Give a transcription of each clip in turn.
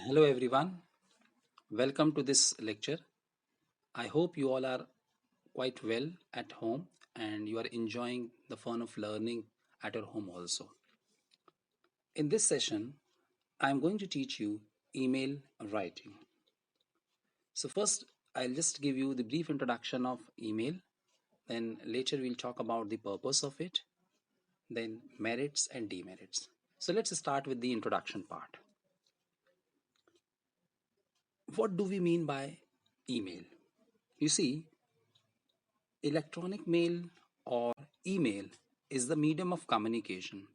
Hello everyone, welcome to this lecture. I hope you all are quite well at home and you are enjoying the fun of learning at your home also. In this session, I am going to teach you email writing. So first, I'll just give you the brief introduction of email, then later we'll talk about the purpose of it, then merits and demerits. So let's start with the introduction part. What do we mean by email? You see, electronic mail or email is the medium of communication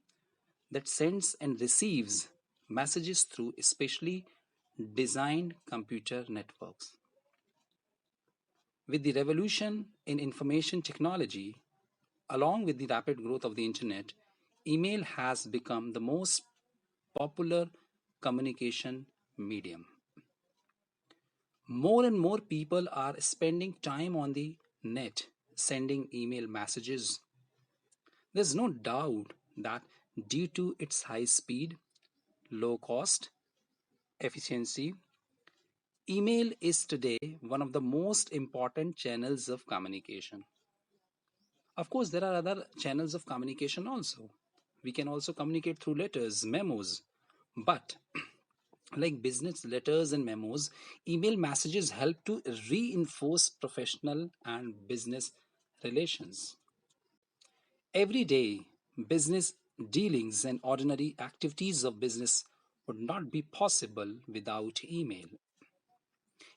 that sends and receives messages through specially designed computer networks. With the revolution in information technology, along with the rapid growth of the internet, email has become the most popular communication medium. More and more people are spending time on the net sending email messages. There's no doubt that due to its high speed, low cost, efficiency, email is today one of the most important channels of communication. Of course, there are other channels of communication also. We can also communicate through letters, memos, but like business letters and memos, email messages help to reinforce professional and business relations. Every day, business dealings and ordinary activities of business would not be possible without email.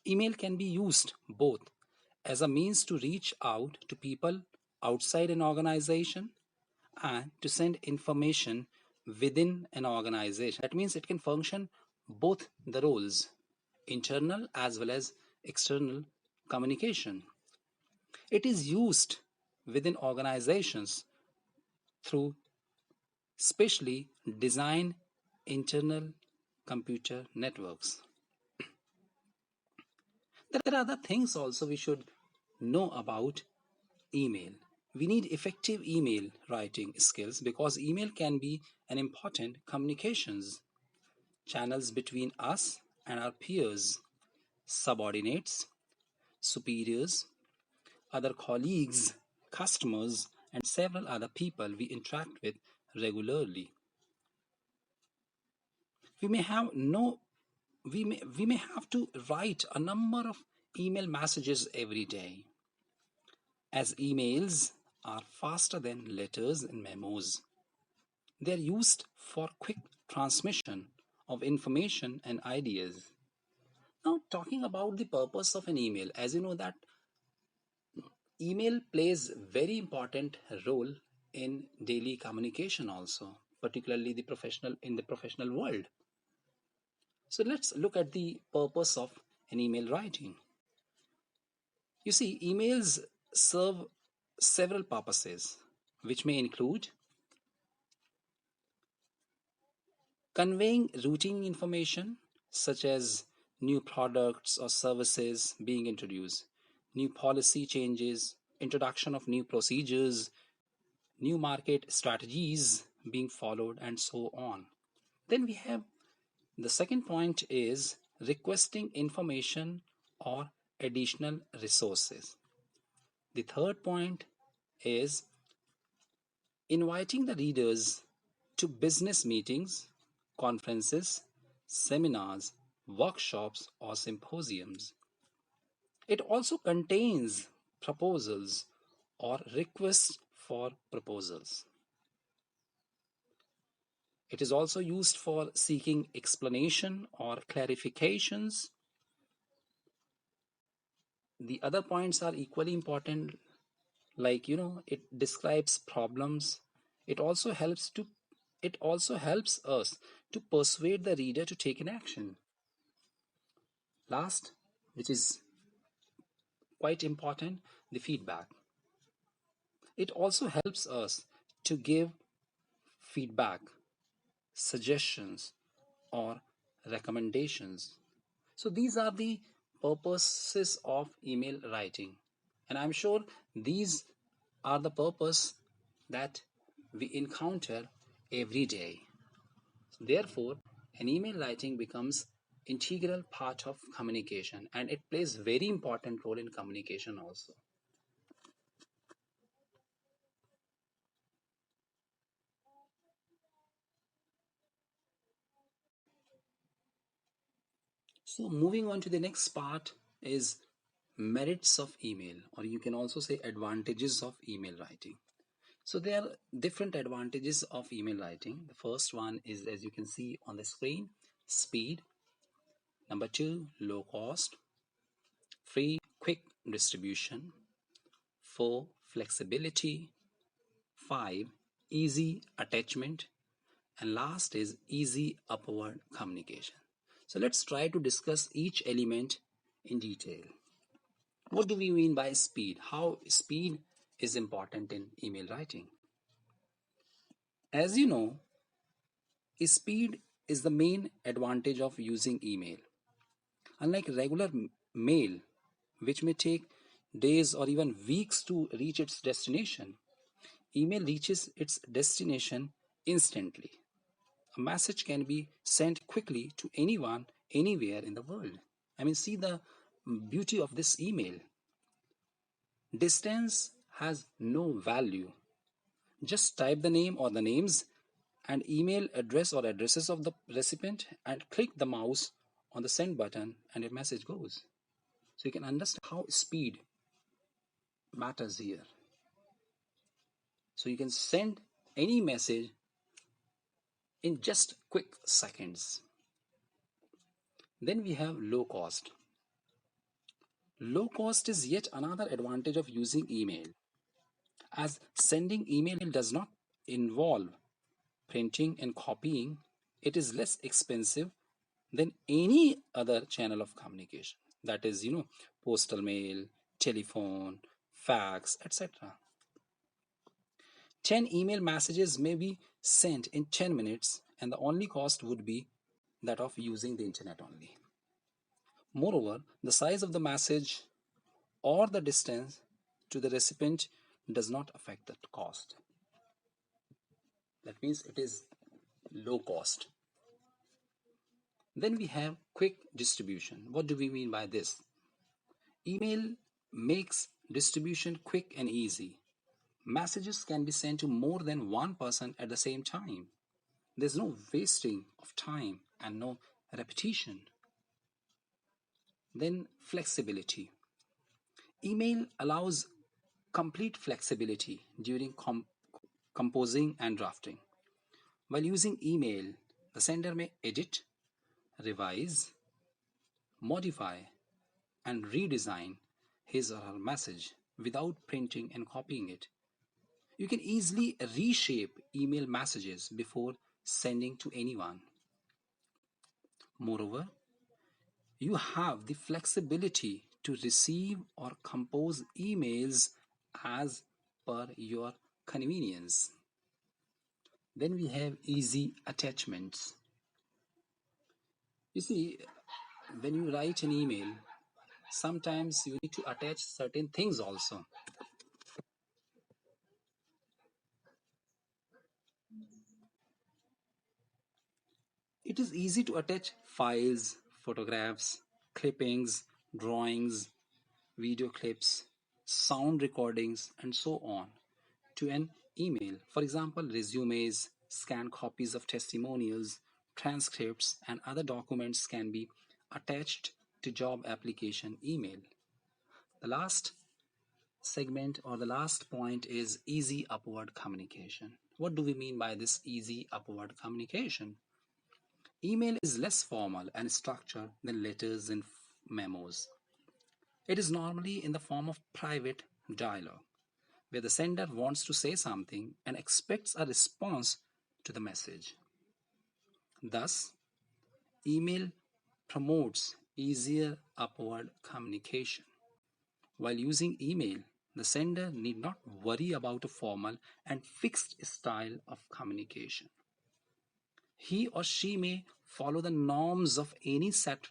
Email can be used both as a means to reach out to people outside an organization and to send information within an organization. That means it can function both the roles, internal as well as external communication. It is used within organizations through specially designed internal computer networks. There are other things also we should know about email. We need effective email writing skills because email can be an important communications channels between us and our peers, subordinates, superiors, other colleagues, customers, and several other people we interact with regularly. We may have no we may have to write a number of email messages every day, as emails are faster than letters and memos. They are used for quick transmission of information and ideas. Now, talking about the purpose of an email, as you know that email plays very important role in daily communication also, particularly the professional world. So let's look at the purpose of an email writing. You see, emails serve several purposes, which may include conveying routine information such as new products or services being introduced, new policy changes, introduction of new procedures, new market strategies being followed, and so on. Then we have the second point is requesting information or additional resources. The third point is inviting the readers to business meetings, conferences, seminars, workshops, or symposiums. It also contains proposals or requests for proposals. It is also used for seeking explanation or clarifications. The other points are equally important, like it describes problems. It also helps us to persuade the reader to take an action. Last, which is quite important, the feedback. It also helps us to give feedback, suggestions, or recommendations. So these are the purposes of email writing, and I'm sure these are the purpose that we encounter every day. Therefore, an email writing becomes integral part of communication, and it plays very important role in communication also. So moving on to the next part is merits of email, or you can also say advantages of email writing. So there are different advantages of email writing. The first one is, as you can see on the screen, speed. Number two, low cost. Three, quick distribution. Four, flexibility. Five, easy attachment. And last is easy upward communication. So let's try to discuss each element in detail. What do we mean by speed? How speed is important in email writing? As you know, speed is the main advantage of using email. Unlike regular mail, which may take days or even weeks to reach its destination, email reaches its destination instantly. A message can be sent quickly to anyone, anywhere in the world. I mean, see the beauty of this email. Distance has no value. Just type the name or the names and email address or addresses of the recipient and click the mouse on the send button and your message goes. So you can understand how speed matters here. So you can send any message in just quick seconds. Then we have low cost. Low cost is yet another advantage of using email, as sending email does not involve printing and copying. It is less expensive than any other channel of communication. That is, postal mail, telephone, fax, etc. 10 email messages may be sent in 10 minutes, and the only cost would be that of using the internet only. Moreover, the size of the message or the distance to the recipient does not affect the cost. That means it is low cost. Then we have quick distribution. What do we mean by this? Email makes distribution quick and easy. Messages can be sent to more than one person at the same time. There's no wasting of time and no repetition. Then flexibility. Email allows complete flexibility during composing and drafting. While using email, the sender may edit, revise, modify, and redesign his or her message without printing and copying it. You can easily reshape email messages before sending to anyone. Moreover, you have the flexibility to receive or compose emails as per your convenience. Then we have easy attachments. You see, when you write an email, sometimes you need to attach certain things also. It is easy to attach files, photographs, clippings, drawings, video clips, sound recordings, and so on to an email. For example, resumes, scanned copies of testimonials, transcripts, and other documents can be attached to job application email. The last segment or the last point is easy upward communication. What do we mean by this easy upward communication? Email is less formal and structured than letters and memos. It is normally in the form of private dialogue, where the sender wants to say something and expects a response to the message. Thus, email promotes easier upward communication. While using email, the sender need not worry about a formal and fixed style of communication. He or she may follow the norms of any set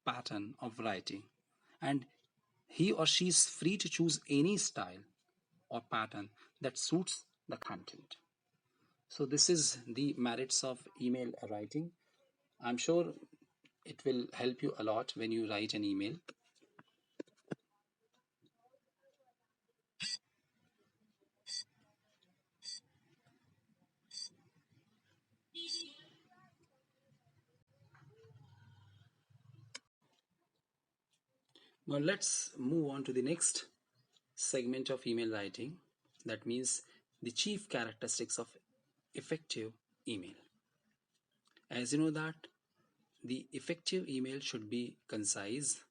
pattern of writing, and he or she is free to choose any style or pattern that suits the content. So, this is the merits of email writing. I'm sure It will help you a lot when you write an email. Now let's move on to the next segment of email writing. That means the chief characteristics of effective email. As you know that the effective email should be concise,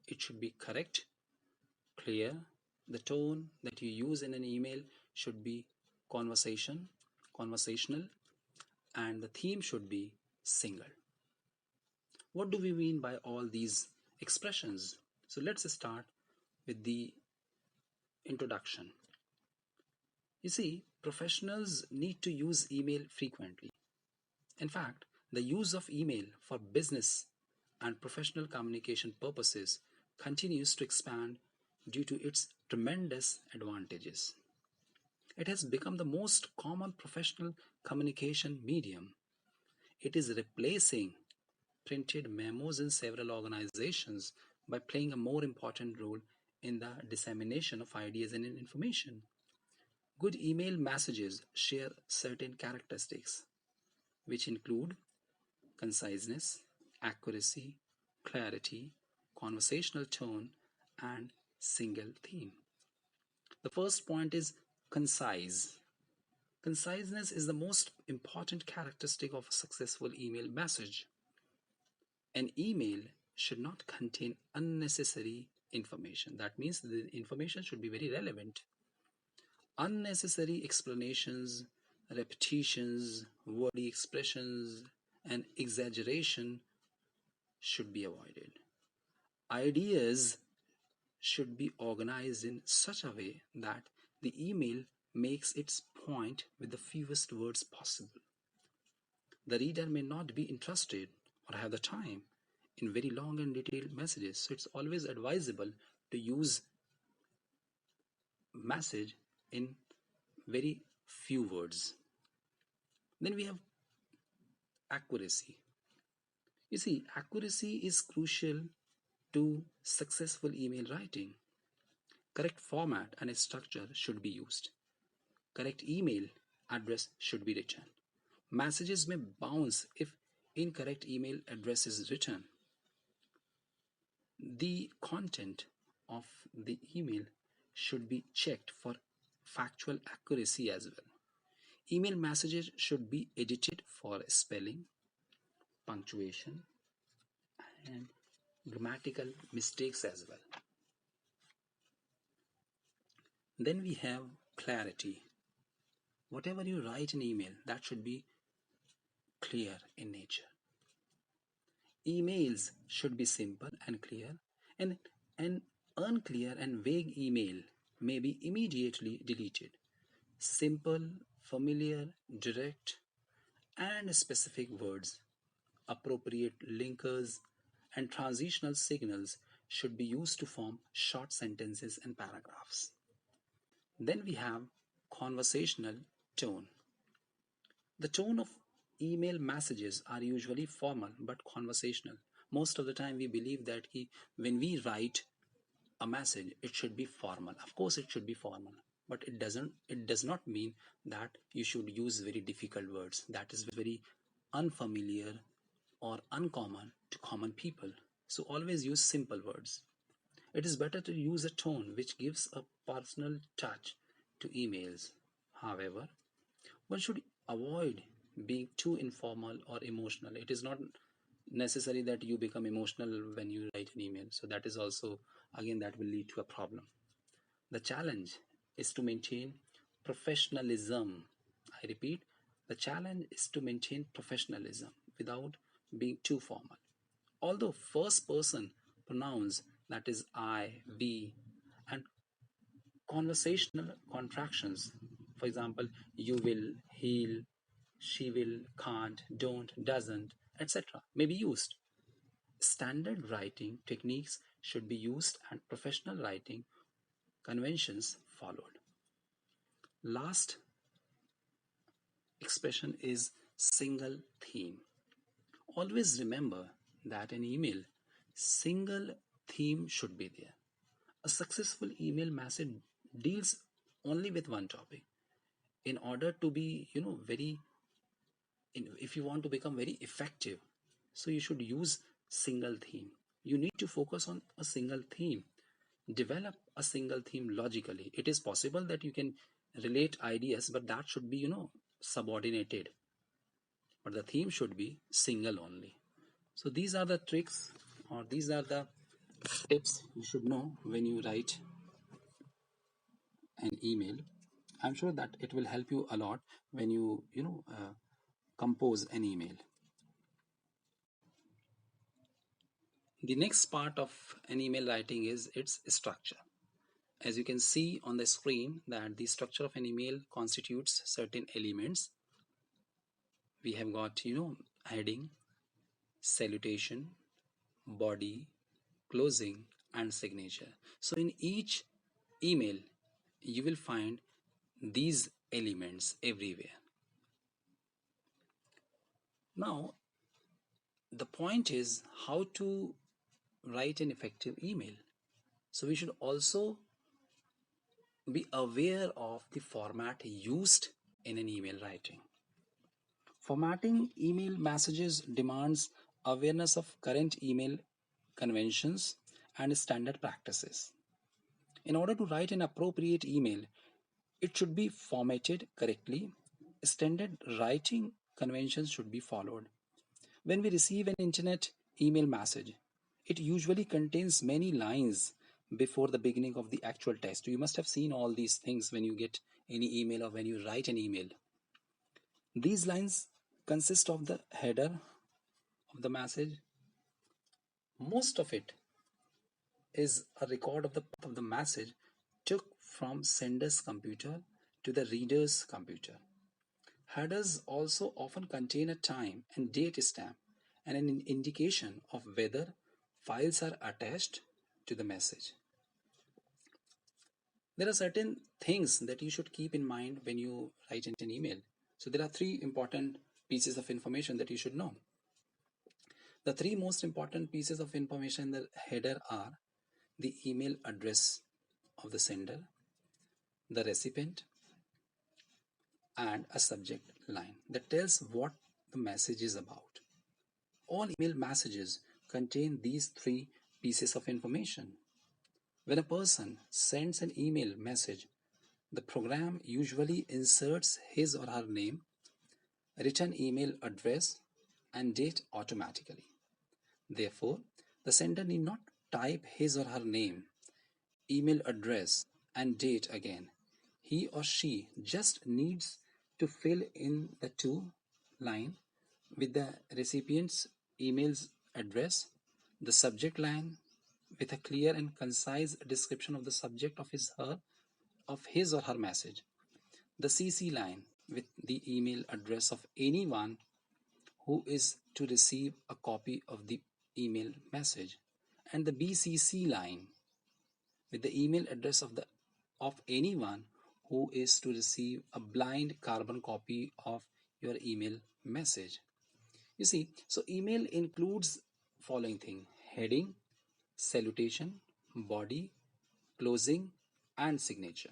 it should be correct, clear. The tone that you use in an email should be conversational, and the theme should be single. What do we mean by all these expressions? So let's start with the introduction. You see, professionals need to use email frequently. In fact, the use of email for business and professional communication purposes continues to expand due to its tremendous advantages. It has become the most common professional communication medium. It is replacing printed memos in several organizations by playing a more important role in the dissemination of ideas and information. Good email messages share certain characteristics, which include conciseness, accuracy, clarity, conversational tone, and single theme. The first point is concise. Conciseness is the most important characteristic of a successful email message. An email should not contain unnecessary information. That means the information should be very relevant. Unnecessary explanations, repetitions, wordy expressions, and exaggeration should be avoided. Ideas should be organized in such a way that the email makes its point with the fewest words possible. The reader may not be interested or have the time in very long and detailed messages, so it's always advisable to use message in very few words. Then we have accuracy. You see, accuracy is crucial to successful email writing. Correct format and structure should be used. Correct email address should be written. Messages may bounce if incorrect email address is written. The content of the email should be checked for factual accuracy as well. Email messages should be edited for spelling, punctuation, and grammatical mistakes as well. Then we have clarity. Whatever you write in email, that should be clear in nature. Emails should be simple and clear, and an unclear and vague email may be immediately deleted. Simple, familiar, direct, and specific words, appropriate linkers, and transitional signals should be used to form short sentences and paragraphs. Then we have conversational tone. The tone of email messages are usually formal but conversational. Most of the time, we believe that when we write a message, it should be formal. Of course, it should be formal, but it doesn't. It does not mean that you should use very difficult words. That is very unfamiliar or uncommon to common people. So always use simple words. It is better to use a tone which gives a personal touch to emails. However, one should avoid being too informal or emotional. It is not necessary that you become emotional when you write an email. So that is also, again, that will lead to a problem. The challenge is to maintain professionalism. I repeat, the challenge is to maintain professionalism without being too formal. Although first person pronouns, that is I, we, and conversational contractions, for example, you will, he'll, she will, can't, don't, doesn't, etc., may be used. Standard writing techniques should be used and professional writing conventions followed. Last expression is single theme. Always remember that an email single theme should be there. A successful email message deals only with one topic. In order to be, if you want to become very effective, so you should use single theme. You need to focus on a single theme. Develop a single theme logically. It is possible that you can relate ideas, but that should be, subordinated. But the theme should be single only. So these are the tricks, or these are the tips you should know when you write an email. I'm sure that it will help you a lot when you compose an email. The next part of an email writing is its structure. As you can see on the screen, that the structure of an email constitutes certain elements. We have got, heading, salutation, body, closing, and signature. So in each email, you will find these elements everywhere. Now, the point is how to write an effective email. So we should also be aware of the format used in an email writing. Formatting email messages demands awareness of current email conventions and standard practices. In order to write an appropriate email, it should be formatted correctly. Standard writing conventions should be followed. When we receive an internet email message, it usually contains many lines before the beginning of the actual text. You must have seen all these things when you get any email or when you write an email. These lines consist of the header of the message. Most of it is a record of the message took from sender's computer to the reader's computer. Headers also often contain a time and date stamp and an indication of whether files are attached to the message. There are certain things that you should keep in mind when you write an email. So there are three important pieces of information that you should know. The three most important pieces of information in the header are the email address of the sender, the recipient, and a subject line that tells what the message is about. All email messages contain these three pieces of information. When a person sends an email message, the program usually inserts his or her name, return email address, and date automatically. Therefore, the sender need not type his or her name, email address, and date again. He or she just needs to fill in the two line with the recipient's email's address, the subject line with a clear and concise description of the subject of his or her message, the CC line with the email address of anyone who is to receive a copy of the email message, and the BCC line with the email address of anyone who is to receive a blind carbon copy of your email message. You see, so email includes following thing: heading, salutation, body, closing, and signature.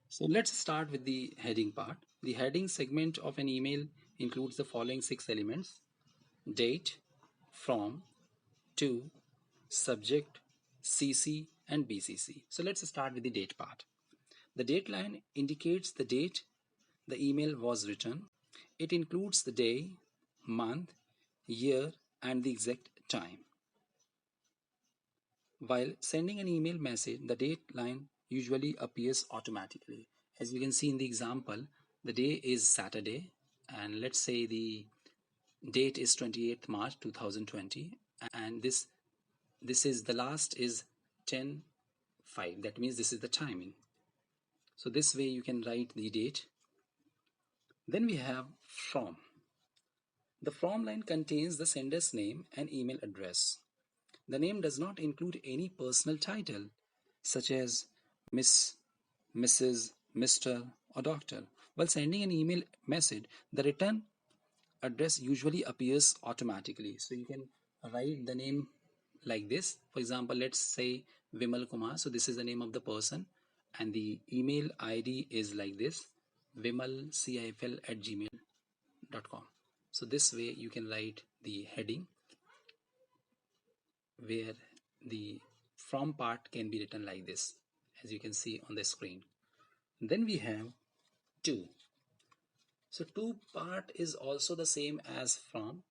So let's start with the heading part. The heading segment of an email includes the following six elements: date, from, to, subject, CC, and BCC. So let's start with the date part. The date line indicates the date the email was written. It includes the day, month, year, and the exact time. While sending an email message, the date line usually appears automatically. As you can see in the example, the day is Saturday, and let's say the date is 28th March 2020, and this is the last is 10:05. That means this is the timing. So this way you can write the date. Then we have from. The from line contains the sender's name and email address. The name does not include any personal title such as Miss Mrs., Mr., or Doctor. While sending an email message, the return address usually appears automatically. So you can write the name like this. For example, let's say Vimal Kumar. So this is the name of the person, and the email ID is like this, vimalcifl@gmail.com. So this way you can write the heading where the from part can be written like this, as you can see on the screen. Then we have to. So to part is also the same as from.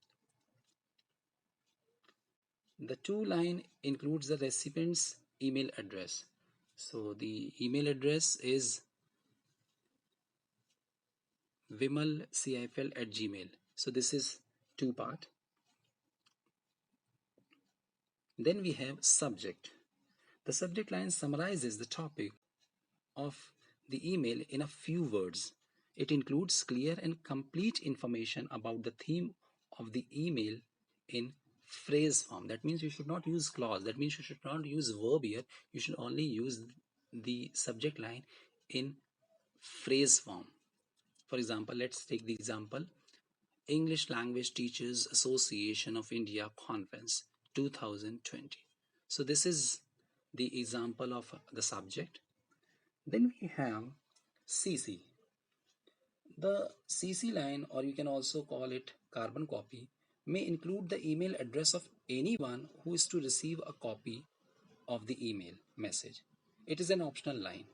The to line includes the recipient's email address. So the email address is vimalcifl@gmail. So this is to part. Then we have subject. The subject line summarizes the topic of the email in a few words. It includes clear and complete information about the theme of the email in phrase form. That means you should not use clause. That means you should not use verb here. You should only use the subject line in phrase form. For example, let's take the example English Language Teachers Association of India Conference 2020. So this is the example of the subject. Then we have CC. The CC line, or you can also call it carbon copy, may include the email address of anyone who is to receive a copy of the email message. It is an optional line.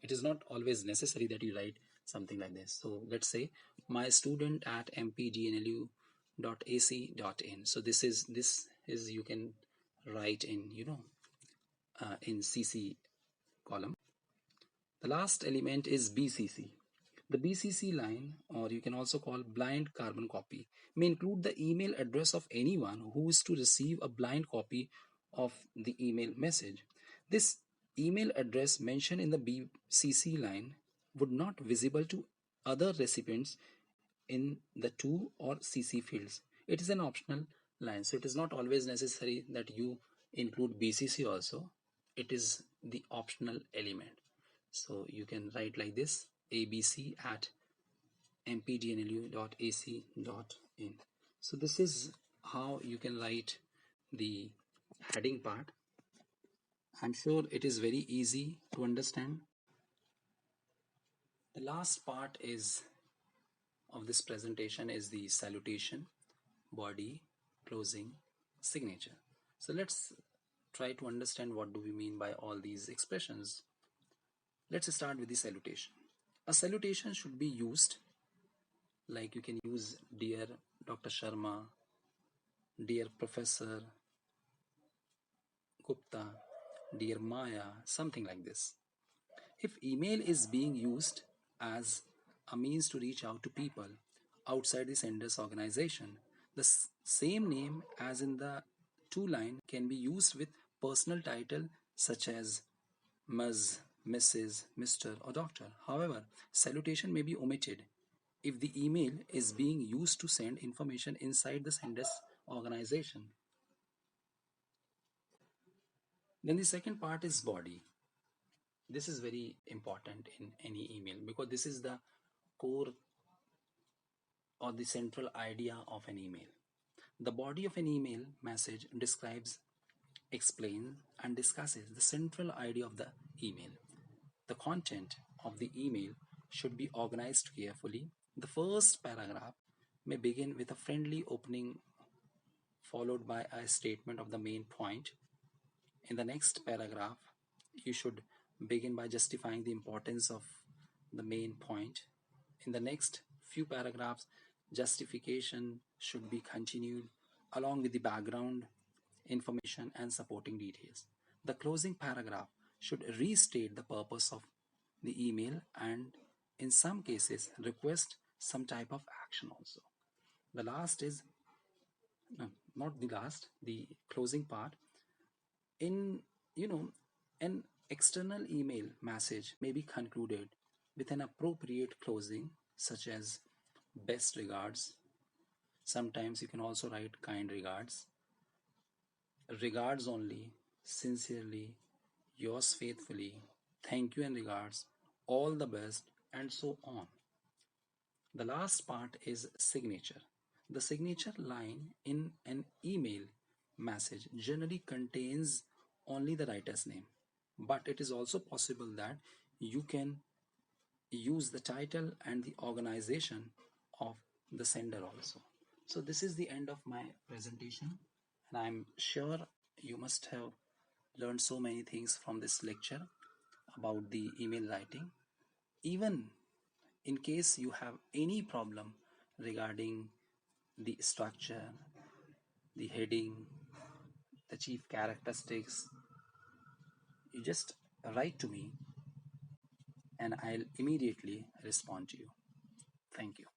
It is not always necessary that you write something like this. So let's say my student at mpdnlu.ac.in. So this is you can write in in CC column. The last element is BCC. The BCC line, or you can also call blind carbon copy, may include the email address of anyone who is to receive a blind copy of the email message. This email address mentioned in the BCC line would not visible to other recipients in the to or CC fields. It is an optional line, so it is not always necessary that you include BCC also. It is the optional element. So you can write like this, abc@mpdnlu.ac.in. So this is how you can write the heading part. I'm sure it is very easy to understand. The last part is of this presentation is the salutation, body, closing, signature. So let's try to understand what do we mean by all these expressions. Let's start with the salutation. A salutation should be used like you can use dear Dr. Sharma, dear Professor Gupta, dear Maya, something like this. If email is being used as a means to reach out to people outside the sender's organization, the same name as in the to line can be used with personal title such as Ms., Mrs., Mr., or Doctor. However, salutation may be omitted if the email is being used to send information inside the sender's organization. Then the second part is body. This is very important in any email because this is the core or the central idea of an email. The body of an email message describes, explains, and discusses the central idea of the email. The content of the email should be organized carefully. The first paragraph may begin with a friendly opening followed by a statement of the main point. In the next paragraph, you should begin by justifying the importance of the main point. In the next few paragraphs, justification should be continued along with the background information and supporting details. The closing paragraph should restate the purpose of the email and, in some cases, request some type of action also. The last is, no, not the last, the closing part. In, an external email message may be concluded with an appropriate closing, such as best regards. Sometimes you can also write kind regards, regards only, sincerely, yours faithfully, thank you and regards, all the best, and so on. The last part is signature. The signature line in an email message generally contains only the writer's name, but it is also possible that you can use the title and the organization of the sender also. So this is the end of my presentation, and I'm sure you must have learned so many things from this lecture about the email writing. Even in case you have any problem regarding the structure, the heading, the chief characteristics, you just write to me and I'll immediately respond to you. Thank you.